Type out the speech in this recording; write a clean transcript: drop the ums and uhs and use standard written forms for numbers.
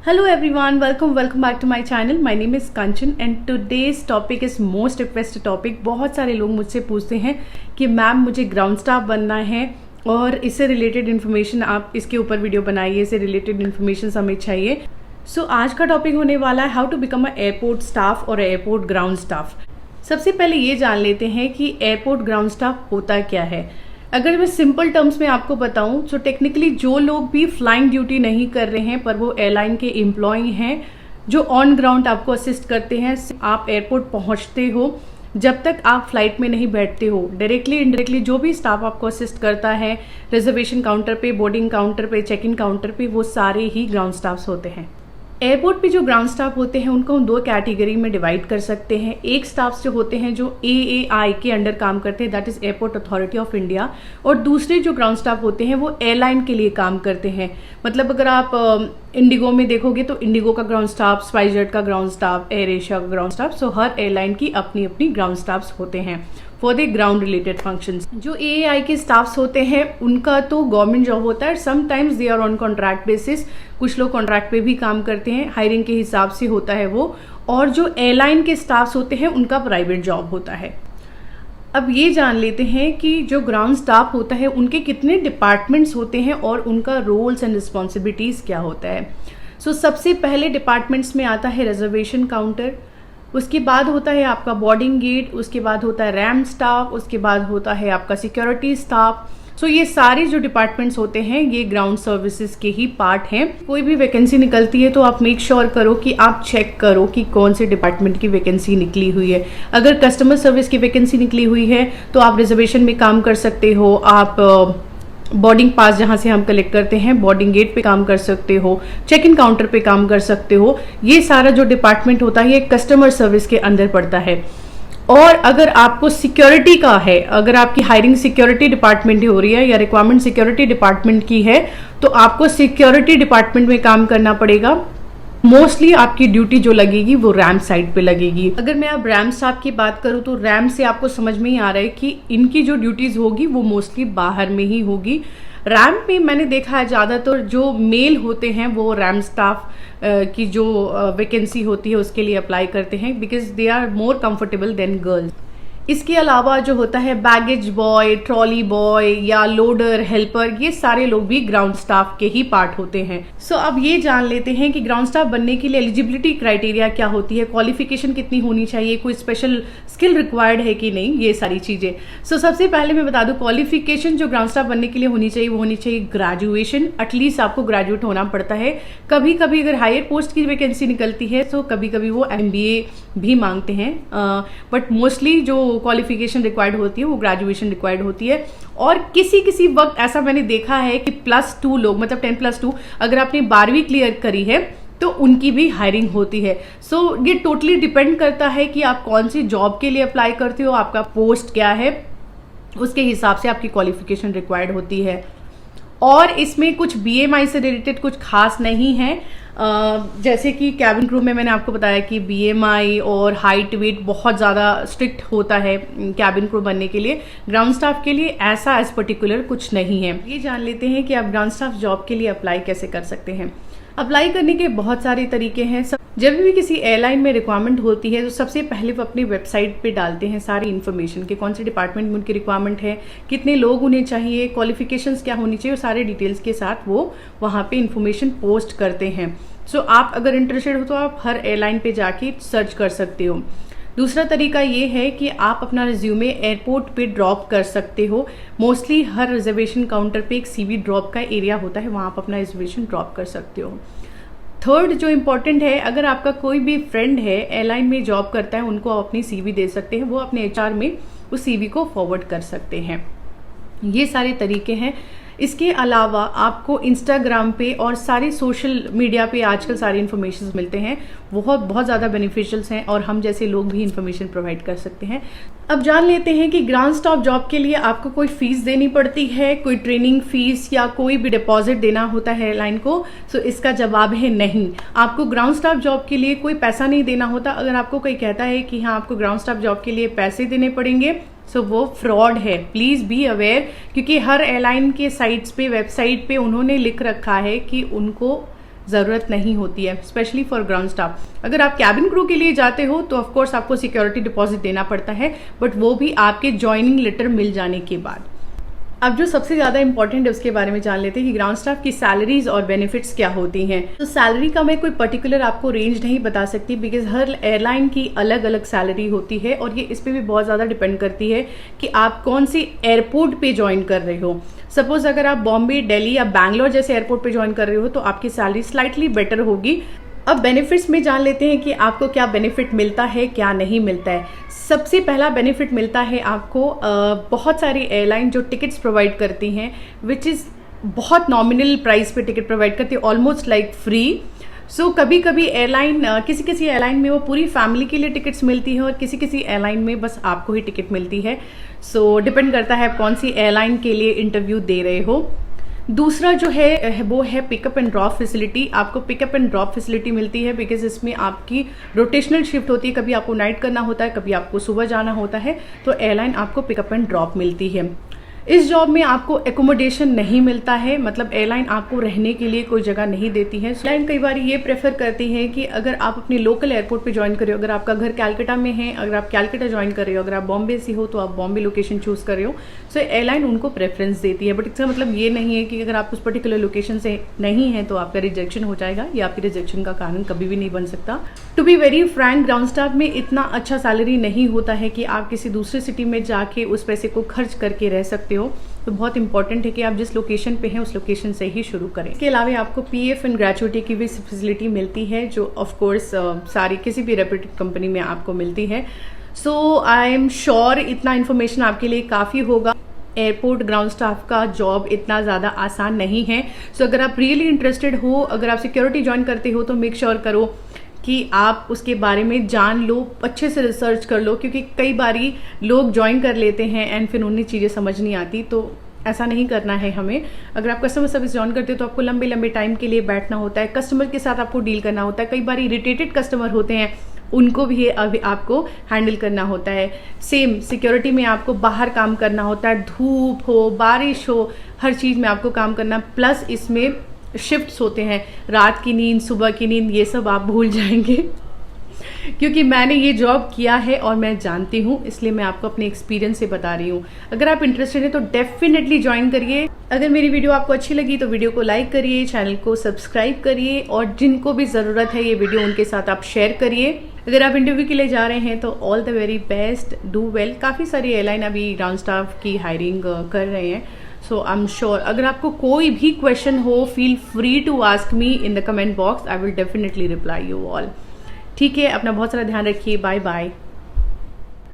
Hello everyone, welcome back to my channel. My name is Kanchan and today's topic is most requested topic. बहुत सारे लोग मुझसे पूछते हैं कि मैम मुझे ग्राउंड स्टाफ बनना है और इससे रिलेटेड इन्फॉर्मेशन आप इसके ऊपर वीडियो बनाइए, इससे रिलेटेड इन्फॉर्मेशन हमें चाहिए। सो आज का टॉपिक होने वाला है how to become a airport staff और एयरपोर्ट ग्राउंड स्टाफ। सबसे पहले ये जान लेते हैं कि एयरपोर्ट ग्राउंड स्टाफ होता क्या है। अगर मैं सिंपल टर्म्स में आपको बताऊं तो टेक्निकली जो लोग भी फ्लाइंग ड्यूटी नहीं कर रहे हैं पर वो एयरलाइन के एम्प्लॉय हैं जो ऑन ग्राउंड आपको असिस्ट करते हैं। आप एयरपोर्ट पहुंचते हो, जब तक आप फ्लाइट में नहीं बैठते हो, डायरेक्टली इनडायरेक्टली जो भी स्टाफ आपको असिस्ट करता है रिजर्वेशन काउंटर पे, बोर्डिंग काउंटर पे, चेक इन काउंटर पे, वो सारे ही ग्राउंड स्टाफ्स होते हैं। एयरपोर्ट पे जो ग्राउंड स्टाफ होते हैं उनको हम दो कैटेगरी में डिवाइड कर सकते हैं। एक स्टाफ जो होते हैं जो AAI के अंडर काम करते हैं, that is airport authority of India, और दूसरे जो ग्राउंड स्टाफ होते हैं वो एयरलाइन के लिए काम करते हैं। मतलब अगर आप इंडिगो में देखोगे तो इंडिगो का ग्राउंड स्टाफ, स्पाइसजेट का ग्राउंड स्टाफ, एयर एशिया का ग्राउंड स्टाफ, सो हर एयरलाइन की अपनी अपनी ग्राउंड स्टाफ्स होते हैं for the ground related functions. जो AAI के स्टाफ्स होते हैं उनका तो गवर्नमेंट जॉब होता है, sometimes they are on contract basis, कुछ लोग कॉन्ट्रैक्ट पे भी काम करते हैं, हायरिंग के हिसाब से होता है वो। और जो एयरलाइन के स्टाफ्स होते हैं उनका प्राइवेट जॉब होता है। अब ये जान लेते हैं कि जो ग्राउंड स्टाफ होता है उनके कितने डिपार्टमेंट्स होते हैं और उनका रोल्स एंड रिस्पॉन्सिबिलिटीज क्या होता है। सो सबसे पहले डिपार्टमेंट्स में आता है रिजर्वेशन काउंटर, उसके बाद होता है आपका बोर्डिंग गेट, उसके बाद होता है रैम स्टाफ, उसके बाद होता है आपका सिक्योरिटी स्टाफ। सो ये सारे जो डिपार्टमेंट्स होते हैं ये ग्राउंड सर्विसेज के ही पार्ट हैं। कोई भी वैकेंसी निकलती है तो आप मेक श्योर करो कि आप चेक करो कि कौन से डिपार्टमेंट की वैकेंसी निकली हुई है। अगर कस्टमर सर्विस की वैकेंसी निकली हुई है तो आप रिजर्वेशन में काम कर सकते हो, आप बोर्डिंग पास जहां से हम कलेक्ट करते हैं बोर्डिंग गेट पे काम कर सकते हो, चेक इन काउंटर पे काम कर सकते हो। ये सारा जो डिपार्टमेंट होता है ये कस्टमर सर्विस के अंदर पड़ता है। और अगर आपको सिक्योरिटी का है, अगर आपकी हायरिंग सिक्योरिटी डिपार्टमेंट हो रही है या रिक्वायरमेंट सिक्योरिटी डिपार्टमेंट की है तो आपको सिक्योरिटी डिपार्टमेंट में काम करना पड़ेगा। मोस्टली आपकी ड्यूटी जो लगेगी वो रैम साइड पे लगेगी। अगर मैं अब रैम स्टाफ की बात करूं तो रैम से आपको समझ में ही आ रहा है कि इनकी जो ड्यूटीज होगी वो मोस्टली बाहर में ही होगी। रैम पे मैंने देखा है ज़्यादातर जो मेल होते हैं वो रैम स्टाफ की जो वैकेंसी होती है उसके लिए अप्लाई करते हैं because they are more comfortable than girls. इसके अलावा जो होता है बैगेज बॉय, ट्रॉली बॉय या लोडर, हेल्पर, ये सारे लोग भी ग्राउंड स्टाफ के ही पार्ट होते हैं। सो अब ये जान लेते हैं कि ग्राउंड स्टाफ बनने के लिए एलिजिबिलिटी क्राइटेरिया क्या होती है, क्वालिफिकेशन कितनी होनी चाहिए, कोई स्पेशल स्किल रिक्वायर्ड है कि नहीं, ये सारी चीजें। सो सबसे पहले मैं बता दूं क्वालिफिकेशन जो ग्राउंड स्टाफ बनने के लिए होनी चाहिए वो होनी चाहिए ग्रेजुएशन। एटलीस्ट आपको ग्रेजुएट होना पड़ता है। कभी कभी अगर हायर पोस्ट की वैकेंसी निकलती है तो कभी कभी वो MBA भी मांगते हैं, बट मोस्टली जो क्वालिफिकेशन रिक्वायर्ड होती है वो ग्रेजुएशन रिक्वायर्ड होती है। और किसी किसी वक्त ऐसा मैंने देखा है कि +2 लोग, मतलब 10+2, अगर आपने 12वीं क्लियर करी है तो उनकी भी हायरिंग होती है। सो ये टोटली डिपेंड करता है कि आप कौन सी जॉब के लिए अप्लाई करते हो, आपका पोस्ट क्या है, उसके हिसाब से आपकी क्वालिफिकेशन रिक्वायर्ड होती है। और इसमें कुछ BMI से रिलेटेड कुछ खास नहीं है। जैसे कि कैबिन क्रू में मैंने आपको बताया कि BMI और हाइट वेट बहुत ज़्यादा स्ट्रिक्ट होता है कैबिन क्रू बनने के लिए। ग्राउंड स्टाफ के लिए ऐसा एज पर्टिकुलर कुछ नहीं है। ये जान लेते हैं कि आप ग्राउंड स्टाफ जॉब के लिए अप्लाई कैसे कर सकते हैं। अप्लाई करने के बहुत सारे तरीके हैं। जब भी किसी एयरलाइन में रिक्वायरमेंट होती है तो सबसे पहले वो अपनी वेबसाइट पे डालते हैं सारी इन्फॉर्मेशन कि कौन से डिपार्टमेंट में उनकी रिक्वायरमेंट है, कितने लोग उन्हें चाहिए, क्वालिफिकेशंस क्या होनी चाहिए, और सारे डिटेल्स के साथ वो वहाँ पे इन्फॉर्मेशन पोस्ट करते हैं। सो आप अगर इंटरेस्टेड हो तो आप हर एयरलाइन पे जाके सर्च कर सकते हो। दूसरा तरीका ये है कि आप अपना रिज्यूमे एयरपोर्ट पे ड्रॉप कर सकते हो। मोस्टली हर रिजर्वेशन काउंटर पे एक CV ड्रॉप का एरिया होता है, वहाँ आप अपना रिजर्वेशन ड्रॉप कर सकते हो। थर्ड जो इम्पोर्टेंट है, अगर आपका कोई भी फ्रेंड है एयरलाइन में जॉब करता है उनको आप अपनी CV दे सकते हैं, वो अपने HR में उस CV को फॉरवर्ड कर सकते हैं। ये सारे तरीके हैं। इसके अलावा आपको इंस्टाग्राम पे और सारे सोशल मीडिया पे आजकल सारे इन्फॉर्मेशन मिलते हैं, बहुत ज़्यादा बेनिफिशियल्स हैं और हम जैसे लोग भी इन्फॉर्मेशन प्रोवाइड कर सकते हैं। अब जान लेते हैं कि ग्राउंड स्टाफ जॉब के लिए आपको कोई फीस देनी पड़ती है, कोई ट्रेनिंग फीस या कोई भी डिपॉजिट देना होता है एयरलाइन को। सो इसका जवाब है नहीं, आपको ग्राउंड स्टाफ जॉब के लिए कोई पैसा नहीं देना होता। अगर आपको कोई कहता है कि हाँ आपको ग्राउंड स्टाफ जॉब के लिए पैसे देने पड़ेंगे, सो वो फ्रॉड है। प्लीज बी अवेयर, क्योंकि हर एयरलाइन के साइट्स पे, वेबसाइट पे उन्होंने लिख रखा है कि उनको ज़रूरत नहीं होती है, स्पेशली फॉर ग्राउंड स्टाफ। अगर आप कैबिन क्रू के लिए जाते हो तो ऑफकोर्स आपको सिक्योरिटी डिपॉजिट देना पड़ता है, बट वो भी आपके ज्वाइनिंग लेटर मिल जाने के बाद। अब जो सबसे ज़्यादा इंपॉर्टेंट है उसके बारे में जान लेते हैं कि ग्राउंड स्टाफ की सैलरीज और बेनिफिट्स क्या होती हैं। तो सैलरी का मैं कोई पर्टिकुलर आपको रेंज नहीं बता सकती, बिकॉज हर एयरलाइन की अलग अलग सैलरी होती है और ये इस पर भी बहुत ज़्यादा डिपेंड करती है कि आप कौन सी एयरपोर्ट पे ज्वाइन कर रहे हो। सपोज अगर आप बॉम्बे, दिल्ली या बैंगलोर जैसे एयरपोर्ट पे ज्वाइन कर रहे हो तो आपकी सैलरी स्लाइटली बेटर होगी। अब बेनिफिट्स में जान लेते हैं कि आपको क्या बेनिफिट मिलता है, क्या नहीं मिलता है। सबसे पहला बेनिफिट मिलता है आपको बहुत सारी एयरलाइन जो टिकट्स प्रोवाइड करती हैं, विच इज़ बहुत नॉमिनल प्राइस पे टिकट प्रोवाइड करती है, ऑलमोस्ट लाइक फ्री। सो कभी कभी एयरलाइन किसी किसी एयरलाइन में वो पूरी फैमिली के लिए टिकट्स मिलती है और किसी किसी एयरलाइन में बस आपको ही टिकट मिलती है। सो डिपेंड करता है आप कौन सी एयरलाइन के लिए इंटरव्यू दे रहे हो। दूसरा जो है वो है पिकअप एंड ड्रॉप फैसिलिटी। आपको पिकअप एंड ड्रॉप फैसिलिटी मिलती है बिकॉज इसमें आपकी रोटेशनल शिफ्ट होती है, कभी आपको नाइट करना होता है, कभी आपको सुबह जाना होता है, तो एयरलाइन आपको पिकअप एंड ड्रॉप मिलती है। इस जॉब में आपको एकोमोडेशन नहीं मिलता है, मतलब एयरलाइन आपको रहने के लिए कोई जगह नहीं देती है। एयरलाइन कई बार ये प्रेफर करती है कि अगर आप अपने लोकल एयरपोर्ट पे ज्वाइन कर रहे हो, अगर आपका घर कैलकाटा में है, अगर आप कैलकाटा ज्वाइन कर रहे हो, अगर आप बॉम्बे से हो तो आप बॉम्बे लोकेशन चूज कर रहे हो, सो एयरलाइन उनको प्रेफरेंस देती है। बट इसका मतलब ये नहीं है कि अगर आप उस पर्टिकुलर लोकेशन से नहीं है तो आपका रिजेक्शन हो जाएगा, या आपकी रिजेक्शन का कारण कभी भी नहीं बन सकता। To be very frank, ground staff में इतना अच्छा सैलरी नहीं होता है कि आप किसी दूसरे सिटी में जाके उस पैसे को खर्च करके रह सकते हो। तो बहुत इंपॉर्टेंट है कि आप जिस लोकेशन पे हैं उस लोकेशन से ही शुरू करें। इसके अलावा आपको पीएफ एंड ग्रेचुइटी की भी फैसिलिटी मिलती है, जो ऑफ कोर्स सारी किसी भी रेप्यूटेड कंपनी में आपको मिलती है। सो आई एम श्योर इतना इन्फॉर्मेशन आपके लिए काफ़ी होगा। एयरपोर्ट ग्राउंड स्टाफ का जॉब इतना ज़्यादा आसान नहीं है। सो अगर आप रियली इंटरेस्टेड हो, अगर आप सिक्योरिटी ज्वाइन करते हो तो मेक श्योर करो कि आप उसके बारे में जान लो, अच्छे से रिसर्च कर लो, क्योंकि कई बारी लोग ज्वाइन कर लेते हैं एंड फिर उन्हें चीज़ें समझ नहीं आती। तो ऐसा नहीं करना है हमें। अगर आप कस्टमर सर्विस ज्वाइन करते हो तो आपको लंबे लंबे टाइम के लिए बैठना होता है, कस्टमर के साथ आपको डील करना होता है। कई बार इरिटेटेड कस्टमर होते हैं, उनको भी अभी आपको हैंडल करना होता है। सेम सिक्योरिटी में आपको बाहर काम करना होता है, धूप हो, बारिश हो, हर चीज़ में आपको काम करना। प्लस इसमें शिफ्ट्स होते हैं, रात की नींद, सुबह की नींद, ये सब आप भूल जाएंगे क्योंकि मैंने ये जॉब किया है और मैं जानती हूँ, इसलिए मैं आपको अपने एक्सपीरियंस से बता रही हूँ। अगर आप इंटरेस्टेड हैं तो डेफिनेटली ज्वाइन करिए। अगर मेरी वीडियो आपको अच्छी लगी तो वीडियो को लाइक करिए, चैनल को सब्सक्राइब करिए और जिनको भी ज़रूरत है ये वीडियो उनके साथ आप शेयर करिए। अगर आप इंटरव्यू के लिए जा रहे हैं तो all the very best, do well. काफ़ी सारी एयरलाइन अभी ग्राउंड स्टाफ की हायरिंग कर रहे हैं, सो आई एम श्योर अगर आपको कोई भी क्वेश्चन हो, feel free to ask me in the comment box, I will definitely reply you all. ठीक है, अपना बहुत सारा ध्यान रखिए। Bye bye.